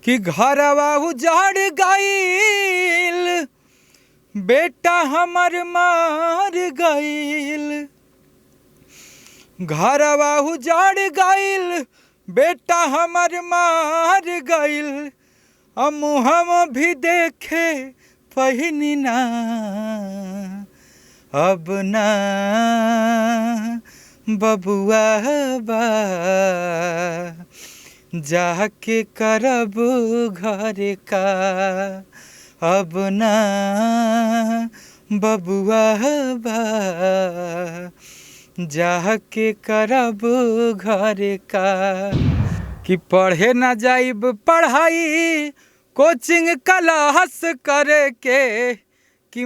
कि घरवा उजाड़ गईल, बेटा हमर मार गईल। घरवा उजाड़ गईल, बेटा हमर मार गईल। मुहम भी देखे पहिनी ना, अब ना बबुआ बा, जाके करब घर का। अब ना बबुआ बा, जाके करब घर का। कि पढ़े ना जाइब पढ़ाई, कोचिंग क्लास करे के। कि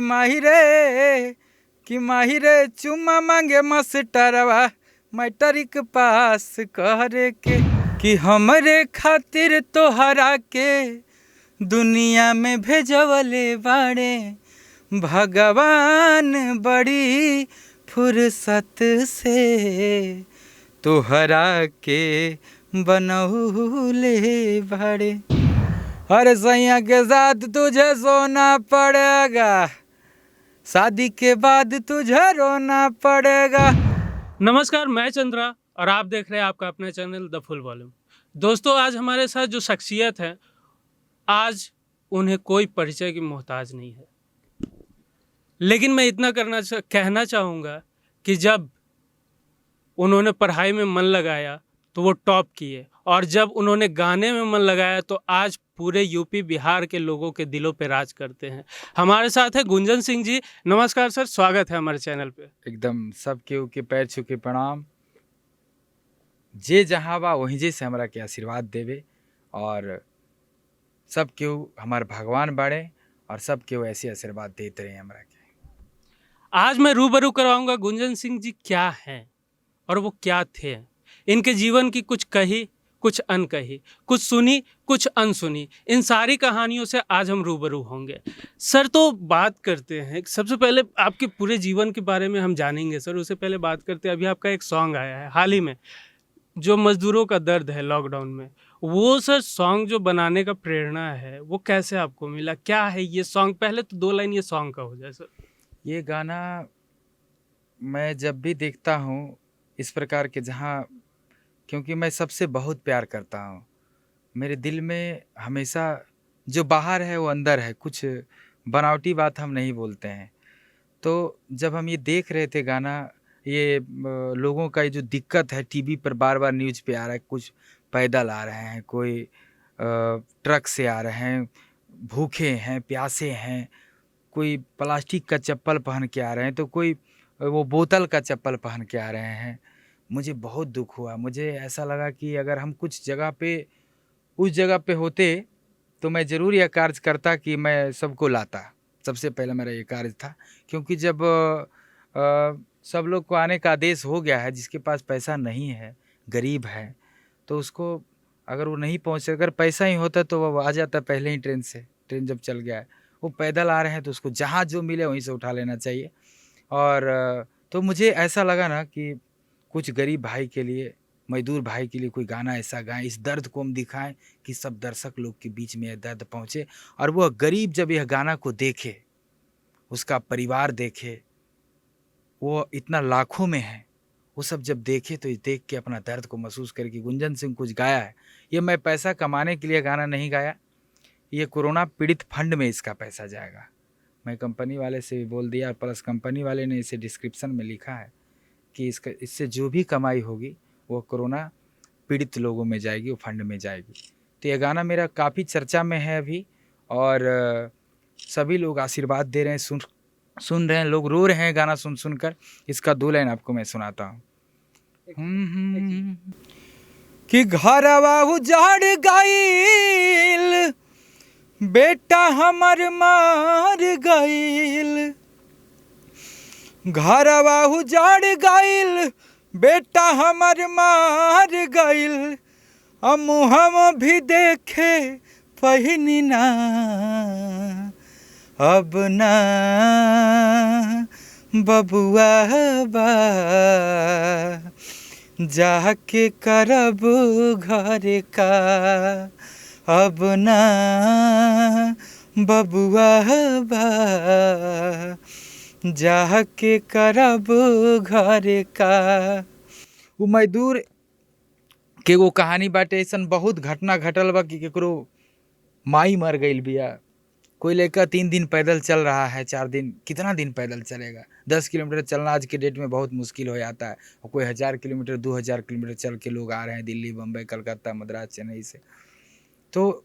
माहिरे चुम्मा मांगे मास्टरवा, मैट्रिक पास करे के। कि हमरे खातिर तोहरा के दुनिया में भेजवले बाड़े भगवान, बड़ी फुर्सत से तोहरा के बनौले बाड़े। अरे सैया के साथ तुझे सोना पड़ेगा, शादी के बाद तुझे रोना पड़ेगा। नमस्कार, मैं चंद्रा और आप देख रहे हैं आपका अपना चैनल द फुल वॉल्यूम। दोस्तों, आज हमारे साथ जो शख्सियत है, आज उन्हें कोई परिचय की मोहताज नहीं है, लेकिन मैं इतना कहना चाहूँगा कि जब उन्होंने पढ़ाई में मन लगाया तो वो टॉप किए, और जब उन्होंने गाने में मन लगाया तो आज पूरे यूपी बिहार के लोगों के दिलों पे राज करते हैं। हमारे साथ है गुंजन सिंह जी। नमस्कार सर, स्वागत है हमारे चैनल पे। एकदम सब केहू के पैर छू के प्रणाम। जे जहाँ बा वहीं जे से हमरा के आशीर्वाद देवे, और सब केहू हमार भगवान बाड़े, और सब केहू ऐसे आशीर्वाद देते रहे हमरा के। आज मैं रूबरू करवाऊंगा गुंजन सिंह जी क्या हैं और वो क्या थे। इनके जीवन की कुछ कही, कुछ अनकही, कुछ सुनी, कुछ अनसुनी, इन सारी कहानियों से आज हम रूबरू होंगे। सर, तो बात करते हैं, सबसे पहले आपके पूरे जीवन के बारे में हम जानेंगे सर। उससे पहले बात करते हैं, अभी आपका एक सॉन्ग आया है हाल ही में, जो मजदूरों का दर्द है लॉकडाउन में। वो सर सॉन्ग जो बनाने का प्रेरणा है वो कैसे आपको मिला, क्या है ये सॉन्ग? पहले तो 2 लाइन ये सॉन्ग का हो जाए सर। ये गाना मैं जब भी देखता हूँ इस प्रकार के, जहाँ, क्योंकि मैं सबसे बहुत प्यार करता हूँ। मेरे दिल में हमेशा जो बाहर है वो अंदर है, कुछ बनावटी बात हम नहीं बोलते हैं। तो जब हम ये देख रहे थे गाना, ये लोगों का ये जो दिक्कत है, टीवी पर बार बार न्यूज़ पे आ रहा है, कुछ पैदल आ रहे हैं, कोई ट्रक से आ रहे हैं, भूखे हैं, प्यासे हैं, कोई प्लास्टिक का चप्पल पहन के आ रहे हैं, तो कोई वो बोतल का चप्पल पहन के आ रहे हैं। मुझे बहुत दुख हुआ। मुझे ऐसा लगा कि अगर हम कुछ जगह पे, उस जगह पे होते तो मैं ज़रूर यह कार्य करता कि मैं सबको लाता। सबसे पहले मेरा ये कार्य था, क्योंकि जब सब लोग को आने का आदेश हो गया है, जिसके पास पैसा नहीं है, गरीब है, तो उसको अगर वो नहीं पहुँचे, अगर पैसा ही होता तो वो आ जाता पहले ही ट्रेन से। ट्रेन जब चल गया है, वो पैदल आ रहे हैं, तो उसको जहाँ जो मिले वहीं से उठा लेना चाहिए। और तो मुझे ऐसा लगा ना कि कुछ गरीब भाई के लिए, मजदूर भाई के लिए कोई गाना ऐसा गाएं, इस दर्द को हम दिखाएं कि सब दर्शक लोग के बीच में यह दर्द पहुँचे। और वह गरीब जब यह गाना को देखे, उसका परिवार देखे, वो इतना लाखों में है, वो सब जब देखे तो ये देख के अपना दर्द को महसूस करे कि गुंजन सिंह कुछ गाया है। ये मैं पैसा कमाने के लिए गाना नहीं गाया, ये कोरोना पीड़ित फंड में इसका पैसा जाएगा। मैं कंपनी वाले से भी बोल दिया, प्लस कंपनी वाले ने इसे डिस्क्रिप्शन में लिखा है कि इससे जो भी कमाई होगी वो कोरोना पीड़ित लोगों में जाएगी, वो फंड में जाएगी। तो ये गाना मेरा काफ़ी चर्चा में है अभी, और सभी लोग आशीर्वाद दे रहे हैं, सुन रहे हैं, लोग रो रहे हैं गाना सुन कर। इसका 2 लाइन आपको मैं सुनाता हूँ। कि घरवा उजाड़ गईल, बेटा हमर मार गईल। घरवा उजाड़ गईल, बेटा हमर मार गईल। मुहम भी देखे पहिनी ना, अब ना बबुआ बा, जाके करब घर का। अब ना बबुआ बा जाके करब घर का। उ मजदूर के एगो कहानी बाटे, अइसन बहुत घटना घटल बा कि केकरो माई मर गईल बिया। कोई लड़का 3 दिन पैदल चल रहा है, 4 दिन, कितना दिन पैदल चलेगा? 10 किलोमीटर चलना आज के डेट में बहुत मुश्किल हो जाता है, और कोई 1000 किलोमीटर 2000 किलोमीटर चल के लोग आ रहे हैं दिल्ली, बम्बई, कलकत्ता, मद्रास, चेन्नई से। तो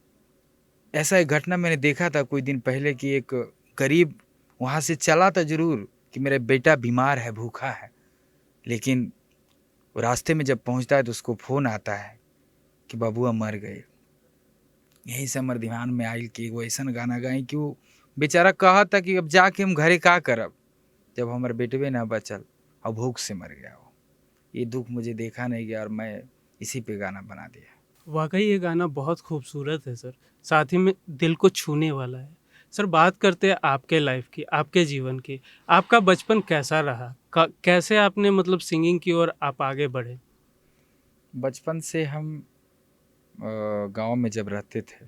ऐसा एक घटना मैंने देखा था कुछ दिन पहले कि एक गरीब वहाँ से चला था ज़रूर कि मेरा बेटा बीमार है, भूखा है, लेकिन वो रास्ते में जब पहुँचता है तो उसको फ़ोन आता है कि बबुआ मर गए। यही से हमारे ध्यान में आयल कि एगो ऐसा गाना गाई कि वो बेचारा कहा था कि अब जाके हम घरे का करब जब हमारे बेटवे ना बचल और भूख से मर गया हो। ये दुख मुझे देखा नहीं गया और मैं इसी पे गाना बना दिया। वाकई ये गाना बहुत खूबसूरत है सर, साथ ही में दिल को छूने वाला है। सर बात करते हैं आपके लाइफ की, आपके जीवन की। आपका बचपन कैसा रहा? कैसे आपने मतलब सिंगिंग की ओर आप आगे बढ़े? बचपन से हम गांव में जब रहते थे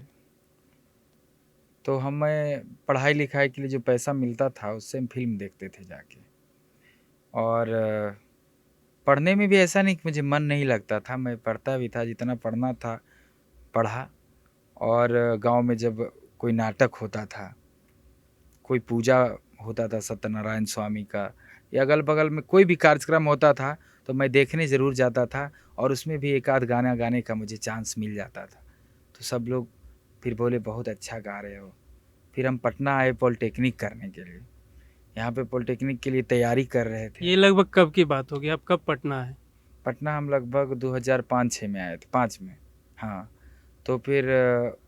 तो हमें पढ़ाई लिखाई के लिए जो पैसा मिलता था उससे हम फिल्म देखते थे जाके। और पढ़ने में भी ऐसा नहीं कि मुझे मन नहीं लगता था, मैं पढ़ता भी था, जितना पढ़ना था पढ़ा। और गांव में जब कोई नाटक होता था, कोई पूजा होता था सत्यनारायण स्वामी का, या अगल बगल में कोई भी कार्यक्रम होता था तो मैं देखने ज़रूर जाता था, और उसमें भी एक आध गाना गाने का मुझे चांस मिल जाता था। तो सब लोग फिर बोले बहुत अच्छा गा रहे हो। फिर हम पटना आए पॉलिटेक्निक करने के लिए। यहाँ पे पॉलिटेक्निक के लिए तैयारी कर रहे थे। ये लगभग कब की बात होगी? आप कब पटना है? पटना हम लगभग 2005-06 में आए थे, 5 में। हाँ, तो फिर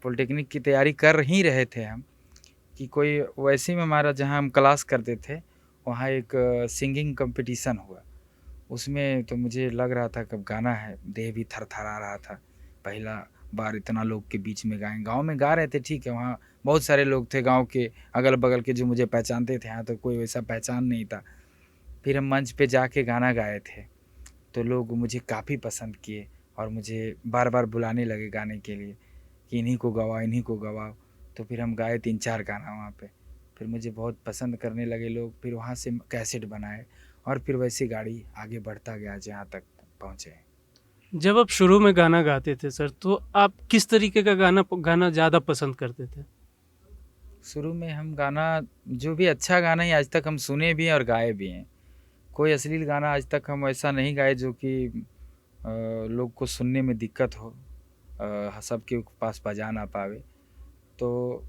पॉलिटेक्निक की तैयारी कर ही रहे थे हम कि कोई वैसे में हमारा जहाँ हम क्लास करते थे वहाँ एक सिंगिंग कंपटीशन हुआ। उसमें तो मुझे लग रहा था कब गाना है, देह भी थरथरा रहा था। पहला बार इतना लोग के बीच में गाएं, गांव में गा रहे थे, ठीक है, वहाँ बहुत सारे लोग थे गांव के अगल बगल के जो मुझे पहचानते थे। यहाँ तो कोई वैसा पहचान नहीं था। फिर हम मंच पे जाके गाना गाए थे तो लोग मुझे काफ़ी पसंद किए और मुझे बार बार बुलाने लगे गाने के लिए कि इन्हीं को गवाओ, इन्हीं को गवाओ। तो फिर हम गाए 3-4 गाना वहाँ पे। फिर मुझे बहुत पसंद करने लगे लोग। फिर वहाँ से कैसेट बनाए और फिर वैसी गाड़ी आगे बढ़ता गया जहाँ तक पहुँचे। जब आप शुरू में गाना गाते थे सर, तो आप किस तरीके का गाना गाना ज़्यादा पसंद करते थे? शुरू में हम गाना जो भी अच्छा गाना ही आज तक हम सुने भी हैं और गाए भी हैं। कोई अश्लील गाना आज तक हम ऐसा नहीं गाए जो कि लोग को सुनने में दिक्कत हो, सबके पास बजा ना पावे। तो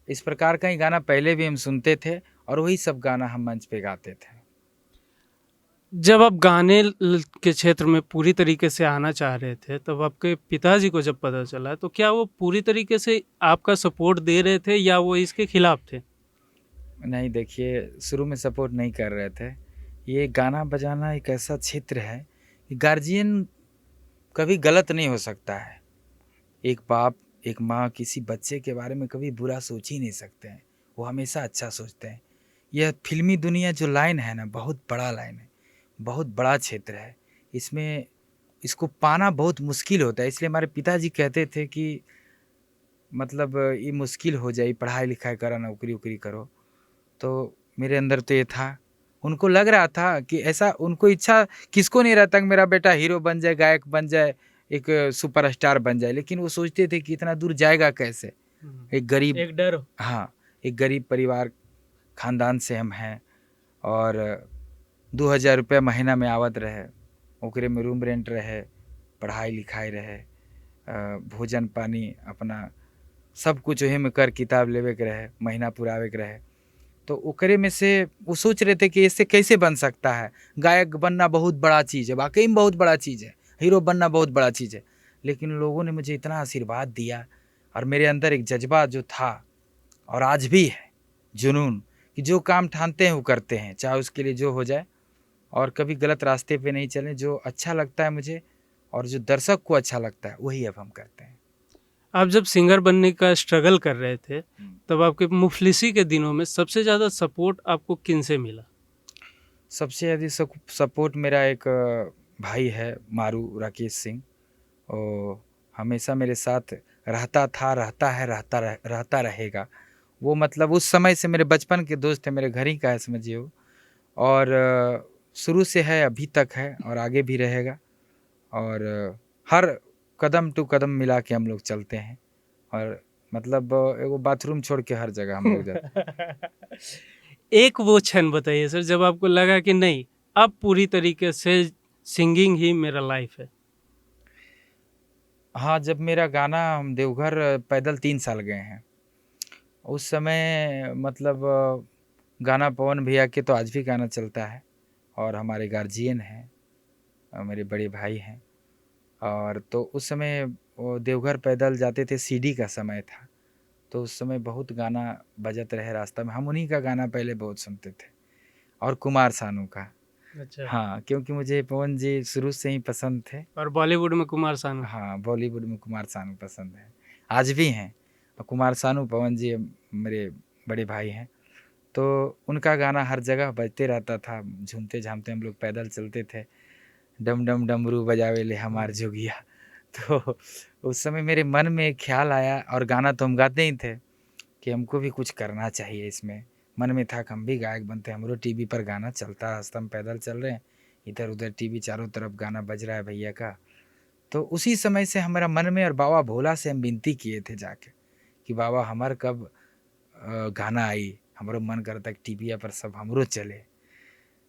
इस प्रकार का ही गाना पहले भी हम सुनते थे और वही सब गाना हम मंच पे गाते थे। जब आप गाने के क्षेत्र में पूरी तरीके से आना चाह रहे थे, तब आपके पिताजी को जब पता चला तो क्या वो पूरी तरीके से आपका सपोर्ट दे रहे थे या वो इसके खिलाफ थे? नहीं, देखिए, शुरू में सपोर्ट नहीं कर रहे थे। ये गाना बजाना एक ऐसा क्षेत्र है कि गार्जियन कभी गलत नहीं हो सकता है। एक बाप, एक माँ किसी बच्चे के बारे में कभी बुरा सोच ही नहीं सकते हैं, वो हमेशा अच्छा सोचते हैं। यह फ़िल्मी दुनिया जो लाइन है ना, बहुत बड़ा लाइन है, बहुत बड़ा क्षेत्र है। इसमें इसको पाना बहुत मुश्किल होता है। इसलिए हमारे पिताजी कहते थे कि मतलब ये मुश्किल हो जाए, पढ़ाई-लिखाई करो, नौकरी-वोकरी करो। तो मेरे अंदर तो ये था। उनको लग रहा था कि ऐसा, उनको इच्छा किसको नहीं रहता कि मेरा बेटा हीरो बन जाए, गायक बन जाए, एक सुपरस्टार बन जाए, लेकिन वो सोचते थे कि इतना दूर जाएगा कैसे? एक गरीब, एक डर हो। हाँ, एक गरीब परिवार ख़ानदान से हम हैं और 2000 रुपया महीना में आवत रहे, ओकरे में रूम रेंट रहे, पढ़ाई-लिखाई रहे, भोजन पानी अपना सब कुछ ओही में कर किताब लेवे के रहे, महीना पुरावे के रहे। तो ओकरे में से वो सोच रहे थे कि इससे कैसे बन सकता है? गायक बनना बहुत बड़ा चीज़ है, वाक़ई में बहुत बड़ा चीज़ है, हीरो बनना बहुत बड़ा चीज़ है। लेकिन लोगों ने मुझे इतना आशीर्वाद दिया और मेरे अंदर एक जज़्बा जो था और आज भी है, जुनून, कि जो काम ठानते हैं वो करते हैं, चाहे उसके लिए जो हो जाए, और कभी गलत रास्ते पे नहीं चलें। जो अच्छा लगता है मुझे और जो दर्शक को अच्छा लगता है वही अब हम करते हैं। आप जब सिंगर बनने का स्ट्रगल कर रहे थे, तब आपके मुफलिसी के दिनों में सबसे ज़्यादा सपोर्ट आपको किन से मिला? सबसे ज़्यादा सपोर्ट मेरा एक भाई है, मारू राकेश सिंह। और हमेशा मेरे साथ रहता था, रहता है, रहता रहेगा। वो मतलब उस समय से मेरे बचपन के दोस्त थे, मेरे घर ही का है समझिए वो। और शुरू से है, अभी तक है और आगे भी रहेगा। और हर कदम टू कदम मिला के हम लोग चलते हैं। और मतलब एगो बाथरूम छोड़ के हर जगह हम लोग जाते। एक वो क्षण बताइए सर जब आपको लगा कि नहीं, अब पूरी तरीके से सिंगिंग ही मेरा लाइफ है। हाँ, जब मेरा गाना हम देवघर पैदल 3 साल गए हैं। उस समय मतलब गाना पवन भैया के तो आज भी गाना चलता है। और हमारे गार्जियन हैं, मेरे बड़े भाई हैं। और तो उस समय वो देवघर पैदल जाते थे, सीडी का समय था। तो उस समय बहुत गाना बजत रहे रास्ता में, हम उन्हीं का गाना पहले बहुत सुनते थे। और कुमार सानू का। अच्छा। हाँ, क्योंकि मुझे पवन जी शुरू से ही पसंद थे। और बॉलीवुड में कुमार सानू। हाँ, बॉलीवुड में कुमार सानू पसंद है, आज भी हैं। और कुमार सानू, पवन जी मेरे बड़े भाई हैं। तो उनका गाना हर जगह बजते रहता था, झूमते झामते हम लोग पैदल चलते थे। डम डम डमरू बजावे ले हमार जोगिया। तो उस समय मेरे मन में एक ख्याल आया, और गाना तो हम गाते ही थे, कि हमको भी कुछ करना चाहिए इसमें। मन में था कि हम भी गायक बनते, हमरो टीवी पर गाना चलता, रास्ता में पैदल चल रहे हैं, इधर उधर टीवी चारों तरफ गाना बज रहा है भैया का। तो उसी समय से हमारा मन में, और बाबा भोला से हम विनती किए थे जाके, कि बाबा हमार कब गाना आई, हमारो मन करता कि टीवी पर सब हमरो चले।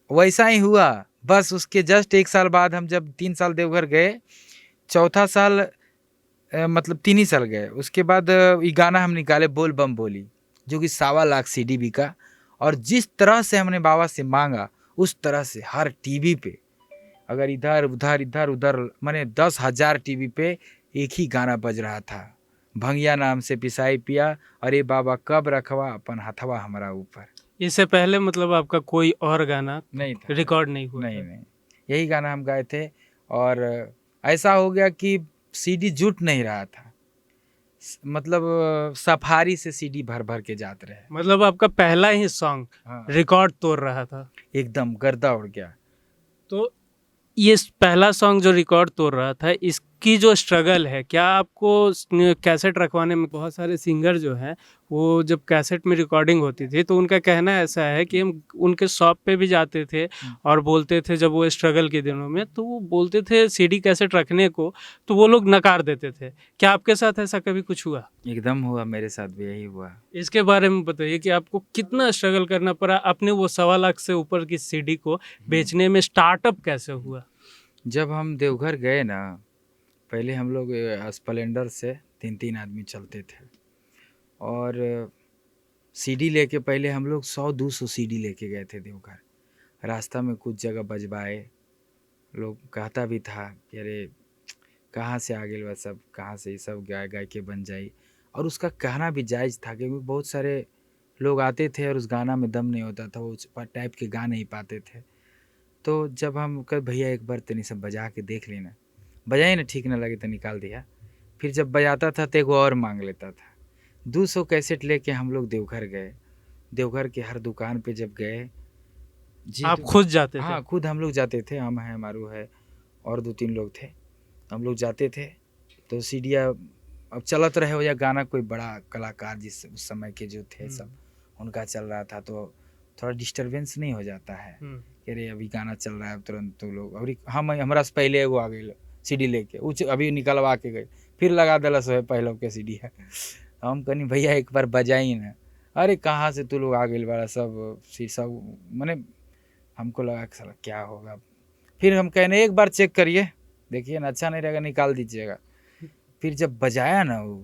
वैसा ही हुआ। बस उसके जस्ट 1 साल बाद, हम जब 3 साल देवघर गए, चौथा साल मतलब 3 ही साल गए, उसके बाद ये गाना हम निकाले, बोल बम बोली, जो कि 1.25 लाख सीडी बिका। और जिस तरह से हमने बाबा से मांगा, उस तरह से हर टीवी पे, अगर इधर उधर इधर उधर, माने 10,000 टीवी पे एक ही गाना बज रहा था, भंगिया नाम से पिसाई पिया, अरे बाबा कब रखवा अपन हथवा हमारा ऊपर। इससे पहले मतलब आपका कोई और गाना नहीं था, रिकॉर्ड नहीं हुआ नहीं था? नहीं, यही गाना हम गाए थे। और ऐसा हो गया कि सीडी जुट नहीं रहा था, मतलब सफारी से सीडी भर भर के जाते रहे। मतलब आपका पहला ही सॉन्ग हाँ, रिकॉर्ड तोड़ रहा था। एकदम गर्दा उड़ गया। तो ये पहला सॉन्ग जो रिकॉर्ड तोड़ रहा था, इसकी जो स्ट्रगल है, क्या आपको कैसेट रखवाने में, बहुत सारे सिंगर जो हैं वो जब कैसेट में रिकॉर्डिंग होती थी तो उनका कहना ऐसा है कि हम उनके शॉप पे भी जाते थे और बोलते थे, जब वो स्ट्रगल के दिनों में, तो वो बोलते थे सीडी कैसेट रखने को, तो वो लोग नकार देते थे। क्या आपके साथ ऐसा कभी कुछ हुआ? एकदम हुआ, मेरे साथ भी यही हुआ। इसके बारे में बताइए कि आपको कितना स्ट्रगल करना पड़ा, अपने वो 1.25 लाख से ऊपर की सीडी को बेचने में स्टार्टअप कैसे हुआ? जब हम देवघर गए ना, पहले हम लोग स्प्लेंडर से 3-3 आदमी चलते थे। और सीडी लेके पहले हम लोग 100-200 सीडी लेके गए थे देवघर। रास्ता में कुछ जगह बजवाए, लोग कहता भी था कि अरे कहाँ से आ गए वह सब, कहाँ से ये सब गाय गाय के बन जाई। और उसका कहना भी जायज़ था, क्योंकि बहुत सारे लोग आते थे और उस गाना में दम नहीं होता था, वो उस टाइप के गा नहीं पाते थे। तो जब हम कहे भैया एक बार तनी सब बजा के देख लेना, बजाए ना, ठीक ना लगे तो निकाल दिया। फिर जब बजाता था तो एगो और मांग लेता था। 200 कैसेट लेके हम लोग देवघर गए। देवघर के हर दुकान पे जब गए, जी आप खुद जाते थे? हाँ, खुद हम लोग जाते थे, हम हैं, मारू है, और 2-3 लोग थे। हम लोग जाते थे, तो सीडिया अब चलत रहे हो या गाना, कोई बड़ा कलाकार जिस उस समय के जो थे सब, उनका चल रहा था, तो थोड़ा डिस्टरबेंस नहीं हो जाता है कि अरे अभी गाना चल रहा है तुरंत तो लोग, और हम हमरा से पहले एगो आ गई सीडी लेके, उ अभी निकलवा के गई, फिर लगा दिलस है पहले के सीडी है। हम कहनी भैया एक बार बजाई ना, अरे कहाँ से तू लोग आ गई बड़ा सब सब, मैंने हमको लगा कि साला क्या होगा। फिर हम कहने एक बार चेक करिए, देखिए ना, अच्छा नहीं रहेगा निकाल दीजिएगा। फिर जब बजाया ना वो,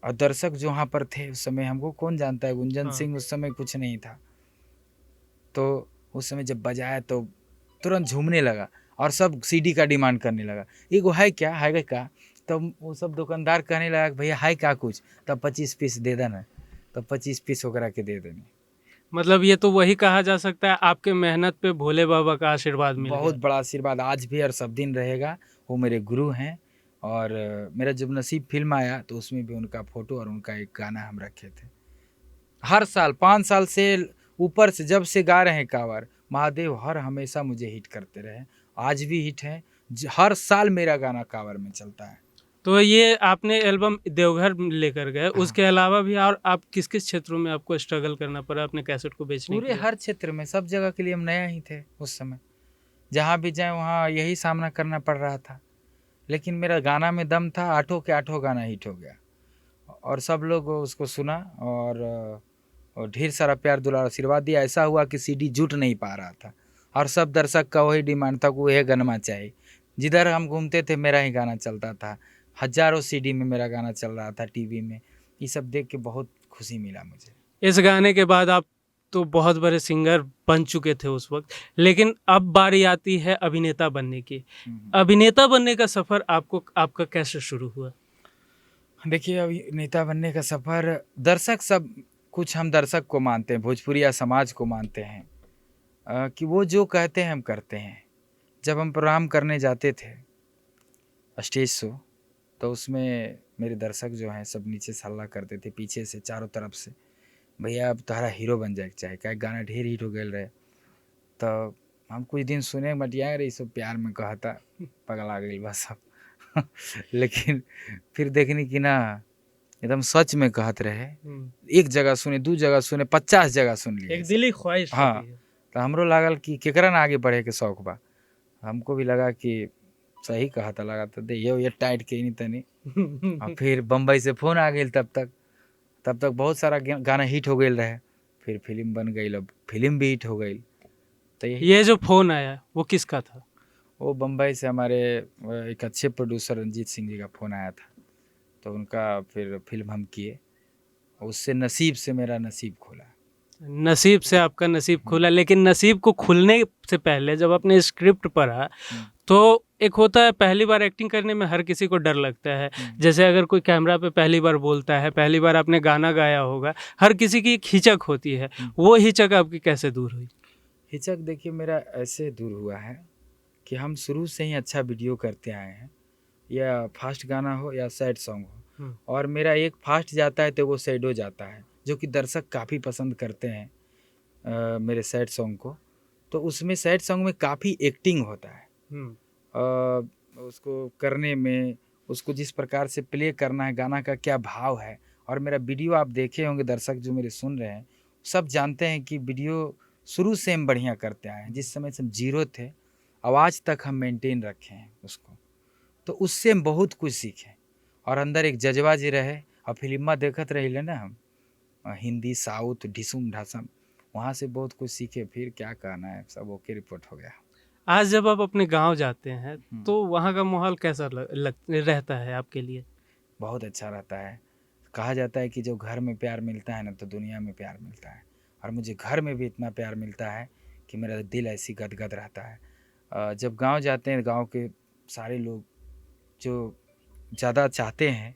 और दर्शक जो वहाँ पर थे उस समय, हमको कौन जानता है, गुंजन सिंह उस समय कुछ नहीं था, तो उस समय जब बजाया तो तुरंत झूमने लगा, और सब सीडी का डिमांड करने लगा, एगो है क्या, है क्या। तब वो सब दुकानदार कहने लगा कि भैया है क्या कुछ, तब 25 पीस दे देना, तब 25 पीस वगैरह के दे देने। मतलब ये तो वही कहा जा सकता है, आपके मेहनत पे भोले बाबा का आशीर्वाद मिल बहुत गया। बड़ा आशीर्वाद आज भी और सब दिन रहेगा। वो मेरे गुरु हैं। और मेरा जब नसीब फिल्म आया तो उसमें भी उनका फ़ोटो और उनका एक गाना हम रखे थे। हर साल 5 साल से ऊपर से जब से गा रहे हैं कांवर, महादेव हर हमेशा मुझे हिट करते रहे, आज भी हिट है। हर साल मेरा गाना कांवर में चलता है। तो ये आपने एल्बम देवघर लेकर गए, हाँ। उसके अलावा भी और आप किस-किस क्षेत्रों में आपको स्ट्रगल करना पड़ा अपने कैसेट को बेचने के पूरे लिए? हर क्षेत्र में, सब जगह के लिए हम नया ही थे उस समय। जहाँ भी जाएँ वहाँ यही सामना करना पड़ रहा था। लेकिन मेरा गाना में दम था, आठों के आठों गाना हिट हो गया और सब लोग उसको सुना और ढेर सारा प्यार दुलार आशीर्वाद दिया। ऐसा हुआ कि सीडी जुट नहीं पा रहा था और सब दर्शक का वही डिमांड था कि वही गाना चाहिए। जिधर हम घूमते थे मेरा ही गाना चलता था। हज़ारों सीडी में मेरा गाना चल रहा था टीवी में। ये सब देख के बहुत खुशी मिला मुझे। इस गाने के बाद आप तो बहुत बड़े सिंगर बन चुके थे उस वक़्त, लेकिन अब बारी आती है अभिनेता बनने की। अभिनेता बनने का सफ़र आपका कैसे शुरू हुआ? देखिए, अभिनेता बनने का सफ़र दर्शक सब कुछ हम दर्शक को मानते हैं, भोजपुरिया समाज को मानते हैं कि वो जो कहते हैं हम करते हैं। जब हम प्रोग्राम करने जाते थे स्टेज शो, तो उसमें मेरे दर्शक जो हैं सब नीचे से हल्ला करते थे पीछे से चारों तरफ से, भैया अब तोहरा हीरो बन जाए के चाहे, क्या गाना ढेर हिट हो गए रहे। तो हम कुछ दिन सुने बटिया रे सब प्यार में कहता, पगला गई बस सब लेकिन फिर देखनी कि ना एकदम सच में कहत रहे। एक जगह सुने, दू जगह सुने, 50 जगह सुन लिए। एक दिली ख्वाहिश हाँ, होती है। तो हमरो लागल कि केकरा ना आगे बढ़े के शौक बा। हमको भी लगा कि सही कहा था, लगा तो दे ये टाइट के नहीं तनी और फिर बम्बई से फ़ोन आ गई। तब तक बहुत सारा गाना हिट हो गई रहे। फिर फिल्म बन गई, अब फिल्म भी हिट हो गई। तो यही ये जो फ़ोन आया वो किसका था? वो बम्बई से हमारे एक अच्छे प्रोड्यूसर रंजीत सिंह जी का फ़ोन आया था, तो उनका फिर फिल्म हम किए। उससे नसीब से मेरा नसीब खुला। नसीब से आपका नसीब खुला, लेकिन नसीब को खुलने से पहले जब आपने स्क्रिप्ट पढ़ा, तो एक होता है पहली बार एक्टिंग करने में हर किसी को डर लगता है। जैसे अगर कोई कैमरा पे पहली बार बोलता है, पहली बार आपने गाना गाया होगा, हर किसी की एक हिचक होती है। वो हिचक आपकी कैसे दूर हुई? हिचक देखिए मेरा ऐसे दूर हुआ है कि हम शुरू से ही अच्छा वीडियो करते आए हैं, या फास्ट गाना हो या सैड सॉन्ग हो, और मेरा एक फास्ट जाता है तो वो सैडो जाता है, जो कि दर्शक काफ़ी पसंद करते हैं मेरे सैड सॉन्ग को। तो उसमें सैड सॉन्ग में काफ़ी एक्टिंग होता है उसको करने में, उसको जिस प्रकार से प्ले करना है, गाना का क्या भाव है। और मेरा वीडियो आप देखे होंगे, दर्शक जो मेरे सुन रहे हैं सब जानते हैं कि वीडियो शुरू से हम बढ़िया करते आए हैं। जिस समय से हम जीरो थे आवाज़ तक हम मेंटेन रखे हैं उसको, तो उससे हम बहुत कुछ सीखे और अंदर एक जज्बा जी रहे। और फिल्मा देखत रही ना हम, हिंदी साउथ ढिसुम ढासम, वहाँ से बहुत कुछ सीखे। फिर क्या कहना है, सब ओके रिपोर्ट हो गया। आज जब आप अपने गाँव जाते हैं, तो वहाँ का माहौल कैसा रहता है आपके लिए? बहुत अच्छा रहता है। कहा जाता है कि जो घर में प्यार मिलता है ना, तो दुनिया में प्यार मिलता है। और मुझे घर में भी इतना प्यार मिलता है कि मेरा दिल ऐसी गदगद रहता है। जब गांव जाते हैं, गांव के सारे लोग जो ज़्यादा चाहते हैं,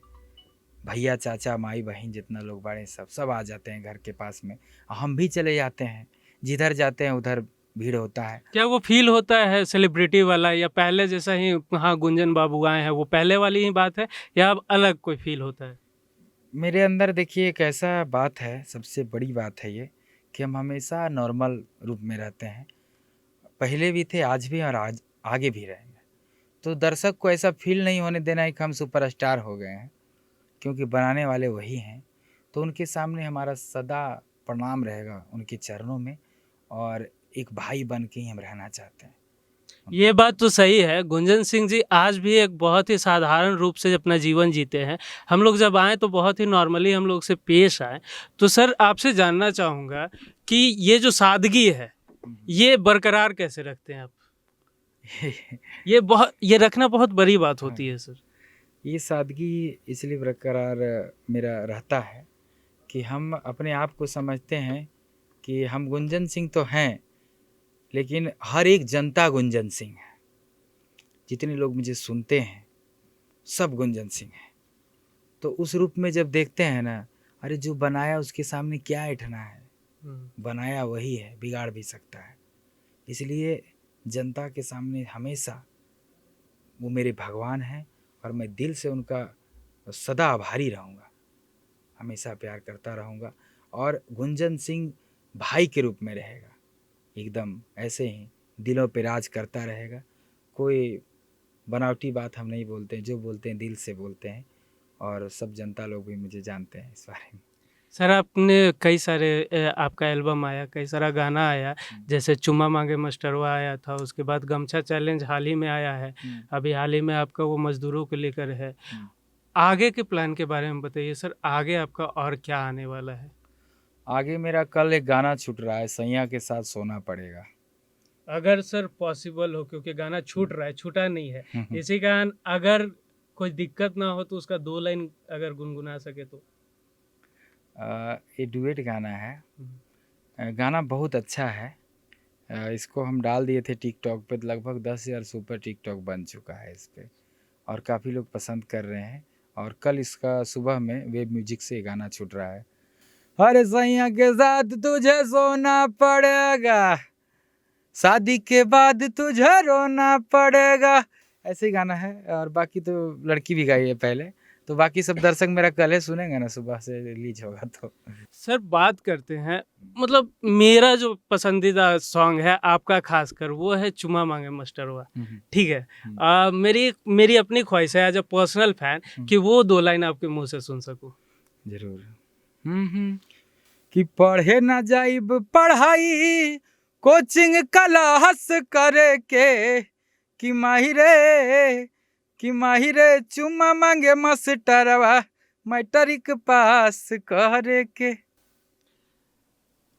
भैया चाचा माई बहन जितना लोग बड़े सब आ जाते हैं घर के पास में। हम भी चले जाते हैं, जिधर जाते हैं उधर भीड़ होता है। क्या वो फ़ील होता है सेलिब्रिटी वाला, या पहले जैसा ही हाँ गुंजन बाबू आए हैं वो पहले वाली ही बात है, या अब अलग कोई फ़ील होता है? मेरे अंदर देखिए एक ऐसा बात है, सबसे बड़ी बात है ये, कि हम हमेशा नॉर्मल रूप में रहते हैं। पहले भी थे, आज भी, और आज आगे भी रहेंगे। तो दर्शक को ऐसा फील नहीं होने देना है कि हम सुपरस्टार हो गए हैं, क्योंकि बनाने वाले वही हैं। तो उनके सामने हमारा सदा प्रणाम रहेगा, उनके चरणों में, और एक भाई बन के ही हम रहना चाहते हैं। ये बात तो सही है। गुंजन सिंह जी आज भी एक बहुत ही साधारण रूप से अपना जीवन जीते हैं। हम लोग जब आए तो बहुत ही नॉर्मली हम लोग से पेश आए। तो सर आपसे जानना चाहूँगा कि ये जो सादगी है, ये बरकरार कैसे रखते हैं आप? ये रखना बहुत बड़ी बात होती है सर। ये सादगी इसलिए बरकरार मेरा रहता है कि हम अपने आप को समझते हैं कि हम गुंजन सिंह तो हैं, लेकिन हर एक जनता गुंजन सिंह है। जितने लोग मुझे सुनते हैं सब गुंजन सिंह हैं। तो उस रूप में जब देखते हैं ना, अरे जो बनाया उसके सामने क्या ऐठना है, बनाया वही है, बिगाड़ भी सकता है। इसलिए जनता के सामने हमेशा वो मेरे भगवान हैं, और मैं दिल से उनका सदा आभारी रहूँगा, हमेशा प्यार करता रहूँगा। और गुंजन सिंह भाई के रूप में रहेगा, एकदम ऐसे ही दिलों पे राज करता रहेगा। कोई बनावटी बात हम नहीं बोलते हैं, जो बोलते हैं दिल से बोलते हैं, और सब जनता लोग भी मुझे जानते हैं इस बारे में। सर आपने कई सारे आपका एल्बम आया, कई सारा गाना आया, जैसे चुम्मा मांगे मास्टरवा आया था, उसके बाद गमछा चैलेंज हाल ही में आया है, अभी हाल ही में आपका वो मजदूरों को लेकर है। आगे के प्लान के बारे में बताइए सर, आगे आपका और क्या आने वाला है? आगे मेरा कल एक गाना छूट रहा है, सैया के साथ सोना पड़ेगा। अगर सर पॉसिबल हो, क्योंकि गाना छूट रहा है, छूटा नहीं है, इसी कारण अगर कोई दिक्कत ना हो तो उसका 2 लाइन अगर गुनगुना सके तो। ये डुएट गाना है। गाना बहुत अच्छा है। इसको हम डाल दिए थे टिकटॉक पे, लगभग 10,000 सुपर टिकटॉक बन चुका है इस पे, और काफ़ी लोग पसंद कर रहे हैं। और कल इसका सुबह में वेब म्यूजिक से गाना छूट रहा है। अरे सैया के साथ तुझे सोना पड़ेगा, शादी के बाद तुझे रोना पड़ेगा, ऐसे ही गाना है। और बाकी तो लड़की भी गाई है पहले, तो बाकी सब दर्शक मेरा कल है सुनेंगे ना, सुबह से रिलीज होगा तो। सर बात करते हैं, मतलब मेरा जो पसंदीदा सॉन्ग है आपका खासकर, वो है चुम्मा मांगे मास्टरवा, ठीक है। मेरी अपनी ख्वाहिश है एज अ पर्सनल फैन कि वो 2 लाइन आपके मुंह से सुन सकूं। जरूर। कि पढ़े ना जाइब पढ़ाई, कोचिंग क्लास करे के, कि माहिरे चुम्मा मांगे मास्टरवा, मैट्रिक पास करे के।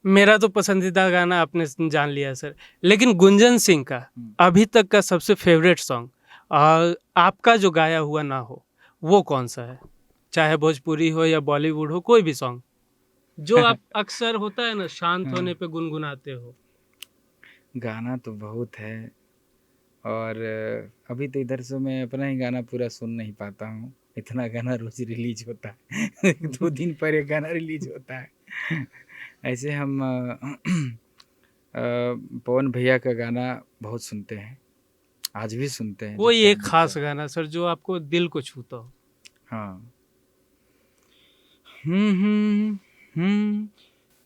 मेरा तो पसंदीदा गाना आपने जान लिया सर, लेकिन गुंजन सिंह का अभी तक का सबसे फेवरेट सॉन्ग आपका जो गाया हुआ ना हो, वो कौन सा है? चाहे भोजपुरी हो या बॉलीवुड हो, कोई भी सॉन्ग जो आप अक्सर होता है ना शांत होने पे गुनगुनाते हो। गाना तो बहुत है, और अभी तो इधर से मैं अपना ही गाना पूरा सुन नहीं पाता हूँ, इतना गाना रोज रिलीज होता है। 2 दिन पर एक गाना रिलीज होता है। ऐसे हम पवन भैया का गाना बहुत सुनते हैं, आज भी सुनते हैं। कोई एक खास गाना सर जो आपको दिल को छूता हो? हाँ।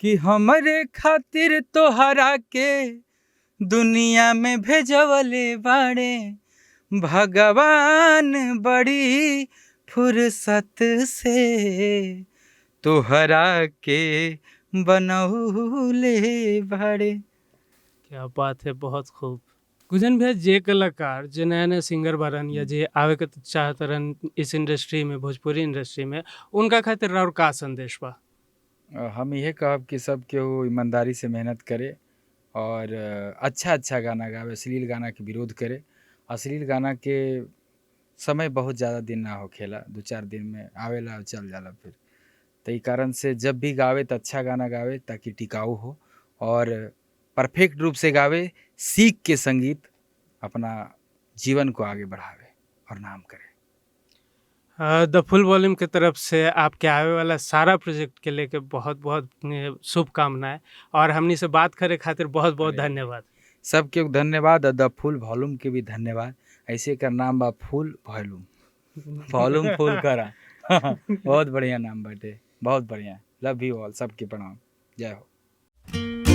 कि हमरे खातिर तोहरा के दुनिया में भेजवले बाड़े भगवान, बड़ी फुर्सत से तोहरा के बनौले बाड़े। क्या बात है, बहुत खूब। गुंजन भैया, जे कलाकार जे नया नया सिंगर बारन या जे आवे के चाहत रहन इस इंडस्ट्री में, भोजपुरी इंडस्ट्री में, उनका खातिर और का संदेश बा? हम यह कहब कि सब केहू ईमानदारी से मेहनत करे, और अच्छा अच्छा गाना गावे, अश्लील गाना के विरोध करे। अश्लील गाना के समय बहुत ज़्यादा दिन ना हो खेला, 2-4 दिन में आवेला और चल जाला फिर। तो ई कारण से जब भी गावे तो अच्छा गाना गावे, ताकि टिकाऊ हो, और परफेक्ट रूप से गावे, सीख के संगीत अपना जीवन को आगे बढ़ावे और नाम करे। द फुल वॉल्यूम की तरफ से आपके आवे वाला सारा प्रोजेक्ट के लेके बहुत बहुत शुभकामनाएं, और हमनी से बात करे खातिर बहुत बहुत धन्यवाद। सबके धन्यवाद, द फुल वॉल्यूम के भी धन्यवाद। ऐसे का नाम बा फुल वॉल्यूम, वॉल्यूम फुल करा। बहुत बढ़िया नाम बाटे, बहुत बढ़िया। लव यू ऑल, सबके प्रणाम, जय हो।